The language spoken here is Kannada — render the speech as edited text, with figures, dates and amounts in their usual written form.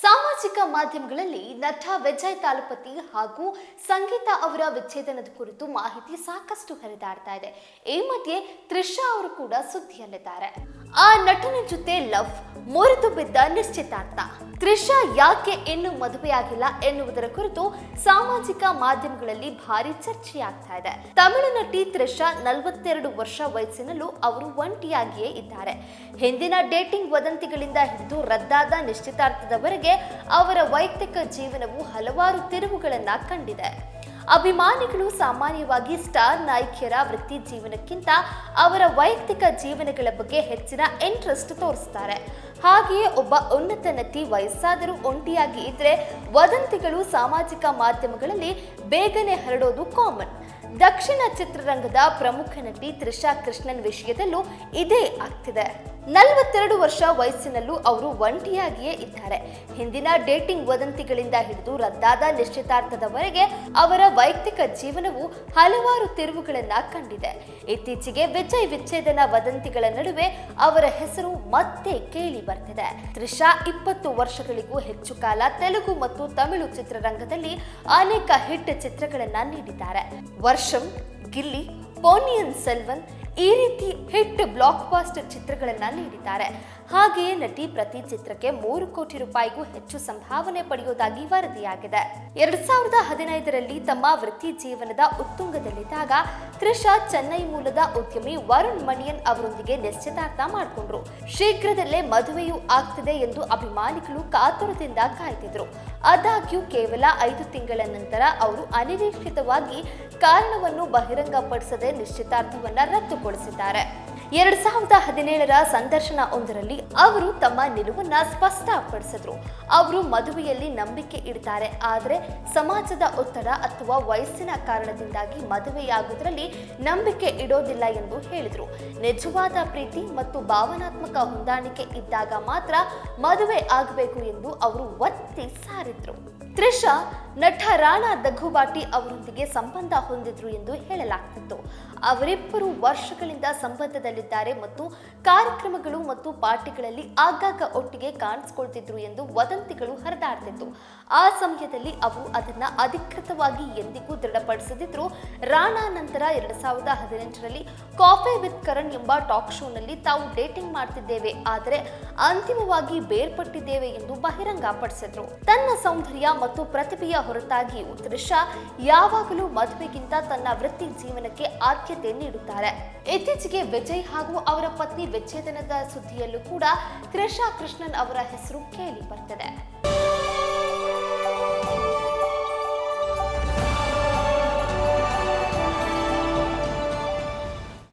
ಸಾಮಾಜಿಕ ಮಾಧ್ಯಮಗಳಲ್ಲಿ ನಟ ವಿಜಯ್ ತಾಲಪತಿ ಹಾಗೂ ಸಂಗೀತ ಅವರ ವಿಚ್ಛೇದನದ ಕುರಿತು ಮಾಹಿತಿ ಸಾಕಷ್ಟು ಹರಿದಾಡ್ತಾ ಇದೆ. ಈ ಮಧ್ಯೆ ತ್ರಿಷಾ ಅವರು ಕೂಡ ಸುದ್ದಿಯಲ್ಲಿದ್ದಾರೆ. ಆ ನಟನ ಜೊತೆ ಲವ್, ಮುರಿದು ಬಿದ್ದ ನಿಶ್ಚಿತಾರ್ಥ. ತ್ರಿಷಾ ಯಾಕೆ ಇನ್ನೂ ಮದುವೆಯಾಗಿಲ್ಲ ಎನ್ನುವುದರ ಕುರಿತು ಸಾಮಾಜಿಕ ಮಾಧ್ಯಮಗಳಲ್ಲಿ ಭಾರಿ ಚರ್ಚೆಯಾಗ್ತಾ ಇದೆ. ತಮಿಳು ನಟಿ ತ್ರಿಷಾ 42 ವರ್ಷ ವಯಸ್ಸಿನಲ್ಲೂ ಅವರು ಒಂಟಿಯಾಗಿಯೇ ಇದ್ದಾರೆ. ಹಿಂದಿನ ಡೇಟಿಂಗ್ ವದಂತಿಗಳಿಂದ ಹಿಡಿದು ರದ್ದಾದ ನಿಶ್ಚಿತಾರ್ಥದವರೆಗೆ ಅವರ ವೈಯಕ್ತಿಕ ಜೀವನವು ಹಲವಾರು ತಿರುವುಗಳನ್ನ ಕಂಡಿದೆ. ಅಭಿಮಾನಿಗಳು ಸಾಮಾನ್ಯವಾಗಿ ಸ್ಟಾರ್ ನಾಯಕಿಯರ ವೃತ್ತಿ ಜೀವನಕ್ಕಿಂತ ಅವರ ವೈಯಕ್ತಿಕ ಜೀವನಗಳ ಬಗ್ಗೆ ಹೆಚ್ಚಿನ ಇಂಟ್ರೆಸ್ಟ್ ತೋರಿಸ್ತಾರೆ. ಹಾಗೆಯೇ ಒಬ್ಬ ಉನ್ನತ ನಟಿ ವಯಸ್ಸಾದರೂ ಒಂಟಿಯಾಗಿ ಇದ್ರೆ ವದಂತಿಗಳು ಸಾಮಾಜಿಕ ಮಾಧ್ಯಮಗಳಲ್ಲಿ ಬೇಗನೆ ಹರಡೋದು ಕಾಮನ್. ದಕ್ಷಿಣ ಚಿತ್ರರಂಗದ ಪ್ರಮುಖ ನಟಿ ತ್ರಿಷಾ ಕೃಷ್ಣನ್ ವಿಷಯದಲ್ಲೂ ಇದೇ ಆಗ್ತಿದೆ. 42 ವರ್ಷ ವಯಸ್ಸಿನಲ್ಲೂ ಅವರು ಒಂಟಿಯಾಗಿಯೇ ಇದ್ದಾರೆ. ಹಿಂದಿನ ಡೇಟಿಂಗ್ ವದಂತಿಗಳಿಂದ ಹಿಡಿದು ರದ್ದಾದ ನಿಶ್ಚಿತಾರ್ಥದವರೆಗೆ ಅವರ ವೈಯಕ್ತಿಕ ಜೀವನವು ಹಲವಾರು ತಿರುವುಗಳನ್ನ ಕಂಡಿದೆ. ಇತ್ತೀಚೆಗೆ ವಿಜಯ್ ವಿಚ್ಛೇದನ ವದಂತಿಗಳ ನಡುವೆ ಅವರ ಹೆಸರು ಮತ್ತೆ ಕೇಳಿ ಬರ್ತಿದೆ. ತ್ರಿಷಾ 20 ವರ್ಷಗಳಿಗೂ ಹೆಚ್ಚು ಕಾಲ ತೆಲುಗು ಮತ್ತು ತಮಿಳು ಚಿತ್ರರಂಗದಲ್ಲಿ ಅನೇಕ ಹಿಟ್ ಚಿತ್ರಗಳನ್ನ ನೀಡಿದ್ದಾರೆ. ವರ್ಷಂ, ಗಿಲ್ಲಿ, ಪೋನಿಯನ್ ಸೆಲ್ವನ್ ಈ ರೀತಿ ಹಿಟ್ ಬ್ಲಾಕ್ ಬಾಸ್ಟರ್ ಚಿತ್ರಗಳನ್ನ ನೀಡಿದ್ದಾರೆ. ಹಾಗೆಯೇ ನಟಿ ಪ್ರತಿ ಚಿತ್ರಕ್ಕೆ 3 ಕೋಟಿ ರೂಪಾಯಿಗೂ ಹೆಚ್ಚು ಸಂಭಾವನೆ ಪಡೆಯುವುದಾಗಿ ವರದಿಯಾಗಿದೆ. 2015ರಲ್ಲಿ ತಮ್ಮ ವೃತ್ತಿ ಜೀವನದ ಉತ್ತುಂಗದಲ್ಲಿದ್ದಾಗ ತ್ರಿಷಾ ಚೆನ್ನೈ ಮೂಲದ ಉದ್ಯಮಿ ವರುಣ್ ಮಣಿಯನ್ ಅವರೊಂದಿಗೆ ನಿಶ್ಚಿತಾರ್ಥ ಮಾಡಿಕೊಂಡ್ರು. ಶೀಘ್ರದಲ್ಲೇ ಮದುವೆಯೂ ಆಗ್ತಿದೆ ಎಂದು ಅಭಿಮಾನಿಗಳು ಕಾತುರದಿಂದ ಕಾಯ್ತಿದ್ರು. ಆದಾಗ್ಯೂ ಕೇವಲ 5 ತಿಂಗಳ ನಂತರ ಅವರು ಅನಿರೀಕ್ಷಿತವಾಗಿ ಕಾರಣವನ್ನು ಬಹಿರಂಗಪಡಿಸದೆ ನಿಶ್ಚಿತಾರ್ಥವನ್ನ ರದ್ದುಗೊಳಿಸಿದ್ದಾರೆ. 2017ರ ಸಂದರ್ಶನ ಒಂದರಲ್ಲಿ ಅವರು ತಮ್ಮ ನಿಲುವನ್ನ ಸ್ಪಷ್ಟಪಡಿಸಿದ್ರು. ಅವರು ಮದುವೆಯಲ್ಲಿ ನಂಬಿಕೆ ಇಡ್ತಾರೆ, ಆದರೆ ಸಮಾಜದ ಒತ್ತಡ ಅಥವಾ ವಯಸ್ಸಿನ ಕಾರಣದಿಂದಾಗಿ ಮದುವೆಯಾಗುವುದರಲ್ಲಿ ನಂಬಿಕೆ ಇಡೋದಿಲ್ಲ ಎಂದು ಹೇಳಿದ್ರು. ನಿಜವಾದ ಪ್ರೀತಿ ಮತ್ತು ಭಾವನಾತ್ಮಕ ಹೊಂದಾಣಿಕೆ ಇದ್ದಾಗ ಮಾತ್ರ ಮದುವೆ ಆಗಬೇಕು ಎಂದು ಅವರು ಒತ್ತಿ ಸಾರಿದ್ರು. ತ್ರಿಷಾ ನಟ ರಾಣಾ ದಗ್ಗುಬಾಟಿ ಅವರೊಂದಿಗೆ ಸಂಬಂಧ ಹೊಂದಿದ್ರು ಎಂದು ಹೇಳಲಾಗ್ತಿತ್ತು. ಅವರಿಬ್ಬರು ವರ್ಷಗಳಿಂದ ಸಂಬಂಧದಲ್ಲಿದ್ದಾರೆ ಮತ್ತು ಕಾರ್ಯಕ್ರಮಗಳು ಮತ್ತು ಪಾರ್ಟಿಗಳಲ್ಲಿ ಆಗಾಗ ಒಟ್ಟಿಗೆ ಕಾಣಿಸಿಕೊಳ್ತಿದ್ರು ಎಂದು ವದಂತಿಗಳು ಹರಿದಾಡ್ತಿತ್ತು. ಆ ಸಮಯದಲ್ಲಿ ಅವರು ಅದನ್ನ ಅಧಿಕೃತವಾಗಿ ಎಂದಿಗೂ ದೃಢಪಡಿಸದಿದ್ರು. ರಾಣಾ ನಂತರ 2018ರಲ್ಲಿ ಕಾಫಿ ವಿತ್ ಕರಣ್ ಎಂಬ ಟಾಕ್ ಶೋನಲ್ಲಿ ತಾವು ಡೇಟಿಂಗ್ ಮಾಡ್ತಿದ್ದೇವೆ, ಆದರೆ ಅಂತಿಮವಾಗಿ ಬೇರ್ಪಟ್ಟಿದ್ದೇವೆ ಎಂದು ಬಹಿರಂಗಪಡಿಸಿದ್ರು. ತನ್ನ ಸೌಂದರ್ಯ ಮತ್ತು ಪ್ರತಿಭೆಯ ಹೊರತಾಗಿಯೂ ತ್ರಿಷಾ ಯಾವಾಗಲೂ ಮದುವೆಗಿಂತ ತನ್ನ ವೃತ್ತಿ ಜೀವನಕ್ಕೆ ಆದ್ಯತೆ ನೀಡುತ್ತಾರೆ. ಇತ್ತೀಚೆಗೆ ವಿಜಯ್ ಹಾಗೂ ಅವರ ಪತ್ನಿ ವಿಚ್ಛೇದನದ ಸುದ್ದಿಯಲ್ಲೂ ಕೂಡ ತ್ರಿಷಾ ಕೃಷ್ಣನ್ ಅವರ ಹೆಸರು ಕೇಳಿ ಬರ್ತಿದೆ.